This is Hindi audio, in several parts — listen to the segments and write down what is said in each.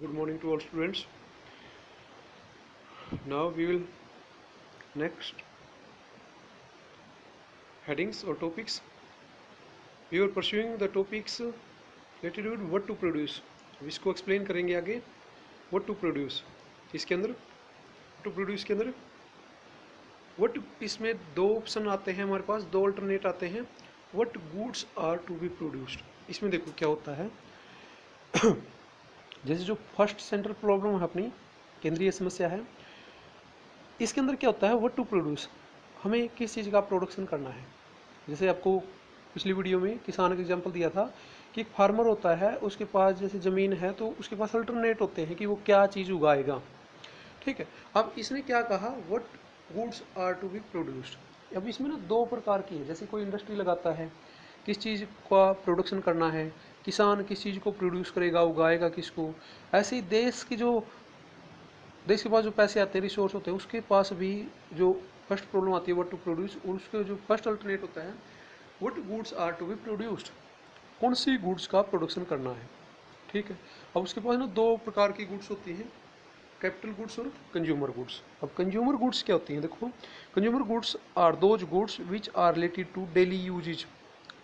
Good morning to all students. Now we will next headings or topics. We are pursuing the topics related with what to produce. अब इसको एक्सप्लेन करेंगे आगे. What to produce इसके अंदर to produce के अंदर what इसमें दो ऑप्शन आते हैं हमारे पास, दो अल्टरनेट आते हैं. What goods are to be produced. इसमें देखो क्या होता है. जैसे जो फर्स्ट सेंट्रल प्रॉब्लम है अपनी केंद्रीय समस्या है, इसके अंदर क्या होता है व्हाट टू प्रोड्यूस, हमें किस चीज़ का प्रोडक्शन करना है. जैसे आपको पिछली वीडियो में किसान का एग्जांपल दिया था कि एक फार्मर होता है, उसके पास जैसे ज़मीन है तो उसके पास अल्टरनेट होते हैं कि वो क्या चीज़ उगाएगा. ठीक है. अब इसने क्या कहा, what goods are to be produced. अब इसमें ना दो प्रकार की है. जैसे कोई इंडस्ट्री लगाता है, किस चीज़ का प्रोडक्शन करना है, किसान किस चीज़ को प्रोड्यूस करेगा, उगाएगा किसको. ऐसे ही देश के पास जो पैसे आते हैं, रिसोर्स होते हैं, उसके पास भी जो फर्स्ट प्रॉब्लम आती है व्हाट टू प्रोड्यूस, उसके जो फर्स्ट अल्टरनेट होता है what goods are to be produced, कौन सी गुड्स का प्रोडक्शन करना है. ठीक है. अब उसके पास ना दो प्रकार की गुड्स होती हैं, कैपिटल गुड्स और कंज्यूमर गुड्स. अब कंज्यूमर गुड्स क्या होती हैं, देखो consumer goods are those goods which are related to daily usages,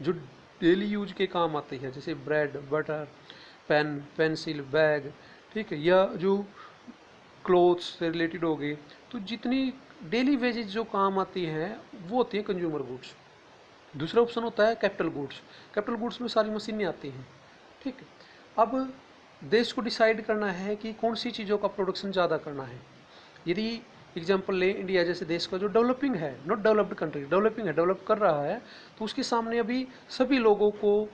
जो डेली यूज के काम आती है, जैसे bread, butter, pen, pencil, bag. ठीक है. या जो क्लोथ्स से रिलेटेड हो गए, तो जितनी डेली वेजेज जो काम आती हैं वो होती है कंज्यूमर गुड्स. दूसरा ऑप्शन होता है कैपिटल गुड्स. कैपिटल गुड्स में सारी मशीनें आती हैं. ठीक है. अब देश को डिसाइड करना है कि कौन सी चीज़ों का प्रोडक्शन ज़्यादा करना है. यदि एग्जांपल ले इंडिया जैसे देश का जो डेवलपिंग है, नॉट डेवलप्ड कंट्री, डेवलपिंग है, डेवलप कर रहा है, तो उसके सामने अभी सभी लोगों को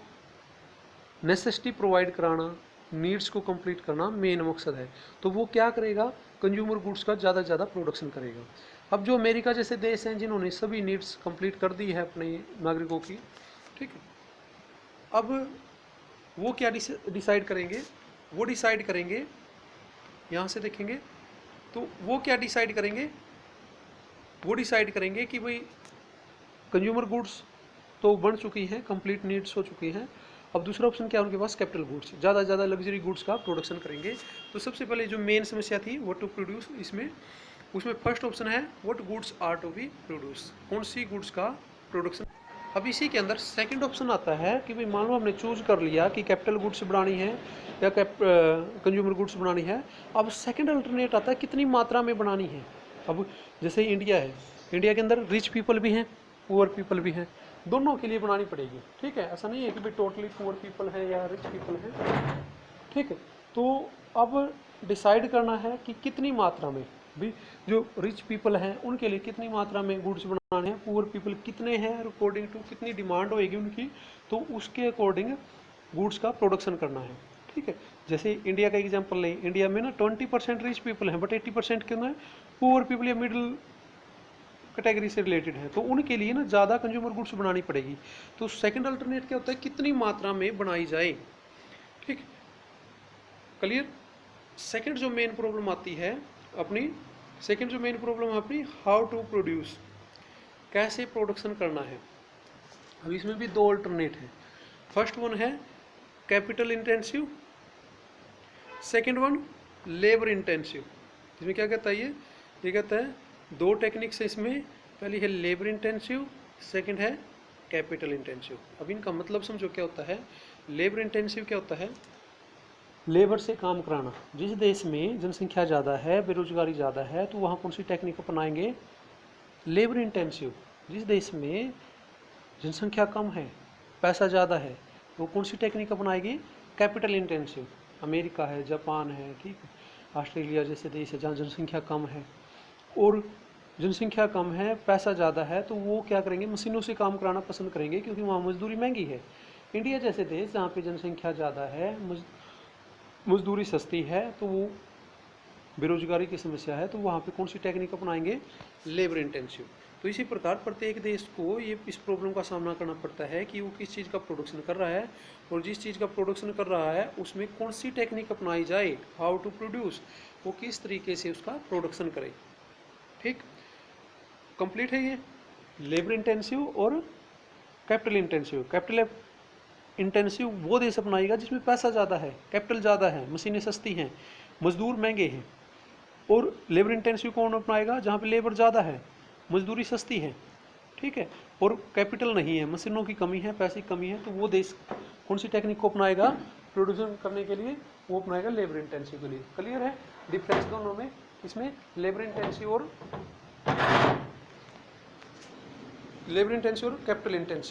नेसेसिटी प्रोवाइड कराना, नीड्स को कंप्लीट करना मेन मकसद है. तो वो क्या करेगा, कंज्यूमर गुड्स का ज़्यादा से ज़्यादा प्रोडक्शन करेगा. अब जो अमेरिका जैसे देश हैं जिन्होंने सभी नीड्स कंप्लीट कर दी है अपने नागरिकों की, ठीक है, अब वो क्या डिसाइड करेंगे, वो डिसाइड करेंगे, यहाँ से देखेंगे तो वो क्या डिसाइड करेंगे, वो डिसाइड करेंगे कि भाई कंज्यूमर गुड्स तो बन चुकी हैं, कंप्लीट नीड्स हो चुकी हैं. अब दूसरा ऑप्शन क्या है उनके पास, कैपिटल गुड्स, ज़्यादा से ज़्यादा लग्जरी गुड्स का प्रोडक्शन करेंगे. तो सबसे पहले जो मेन समस्या थी व्हाट टू प्रोड्यूस, उसमें फर्स्ट ऑप्शन है what goods are to be produce, कौन सी गुड्स का प्रोडक्शन. अब इसी के अंदर सेकंड ऑप्शन आता है कि भाई मान लो हमने चूज कर लिया कि कैपिटल गुड्स बनानी है या कंज्यूमर गुड्स बनानी है. अब सेकंड अल्टरनेट आता है कितनी मात्रा में बनानी है. अब जैसे इंडिया है, इंडिया के अंदर रिच पीपल भी हैं, पुअर पीपल भी हैं, दोनों के लिए बनानी पड़ेगी. ठीक है. ऐसा नहीं है कि भाई टोटली पुअर पीपल है या रिच पीपल है. ठीक है. तो अब डिसाइड करना है कि कितनी मात्रा में भी जो रिच पीपल हैं उनके लिए कितनी मात्रा में गुड्स बनाने हैं, पुअर पीपल कितने हैं, अकॉर्डिंग टू कितनी डिमांड होएगी उनकी, तो उसके अकॉर्डिंग गुड्स का प्रोडक्शन करना है. ठीक है. जैसे इंडिया का एग्जांपल लें, इंडिया में ना 20% रिच पीपल हैं बट 80% क्यों है पुअर पीपल या मिडिल कैटेगरी से रिलेटेड है, तो उनके लिए ना ज़्यादा कंज्यूमर गुड्स बनानी पड़ेगी. तो सेकंड अल्टरनेट क्या होता है, कितनी मात्रा में बनाई जाए. ठीक. क्लियर. सेकंड जो मेन प्रॉब्लम आती है अपनी, सेकंड जो मेन प्रॉब्लम है अपनी, हाउ टू प्रोड्यूस, कैसे प्रोडक्शन करना है. अब इसमें भी दो अल्टरनेट है. फर्स्ट वन है capital intensive, second one labour intensive. इसमें क्या कहता है ये कहता है दो टेक्निक्स है इसमें, पहली है लेबर इंटेंसिव, सेकंड है कैपिटल इंटेंसिव. अब इनका मतलब समझो क्या होता है. लेबर इंटेंसिव क्या होता है, लेबर से काम कराना. जिस देश में जनसंख्या ज़्यादा है, बेरोजगारी ज़्यादा है, तो वहाँ कौन सी टेक्निक अपनाएंगे, लेबर इंटेंसिव. जिस देश में जनसंख्या कम है, पैसा ज़्यादा है, तो कौन सी टेक्निक अपनाएगी, कैपिटल इंटेंसिव. अमेरिका है, जापान है, ठीक है, ऑस्ट्रेलिया जैसे देश है जहाँ जनसंख्या कम है और जनसंख्या कम है, पैसा ज़्यादा है, तो वो क्या करेंगे, मशीनों से काम कराना पसंद करेंगे क्योंकि वहाँ मजदूरी महंगी है. इंडिया जैसे देश जहाँ पे जनसंख्या ज़्यादा है, मजदूरी सस्ती है, तो वो बेरोजगारी की समस्या है, तो वहाँ पे कौन सी टेक्निक अपनाएंगे, लेबर इंटेंसिव. तो इसी प्रकार प्रत्येक देश को ये इस प्रॉब्लम का सामना करना पड़ता है कि वो किस चीज़ का प्रोडक्शन कर रहा है और जिस चीज़ का प्रोडक्शन कर रहा है उसमें कौन सी टेक्निक अपनाई जाए, हाउ टू प्रोड्यूस, वो किस तरीके से उसका प्रोडक्शन करे. ठीक. कंप्लीट है ये लेबर इंटेंसिव और कैपिटल इंटेंसिव. कैपिटल इंटेंसिव वो देश अपनाएगा जिसमें पैसा ज़्यादा है, कैपिटल ज़्यादा है, मशीनें सस्ती हैं, मजदूर महंगे हैं। और लेबर इंटेंसिव कौन अपनाएगा? जहाँ पे लेबर ज़्यादा है, मजदूरी सस्ती है, ठीक है, और कैपिटल नहीं है, मशीनों की कमी है, पैसे की कमी है, तो वो देश कौन सी टेक्निक को अपनाएगा प्रोड्यूसन करने के लिए? वो अपनाएगा लेबर इंटेंसिव के लिए। क्लियर है डिफरेंस दोनों में? इसमें लेबर इंटेंसिव और कैपिटल इंटेंसिव।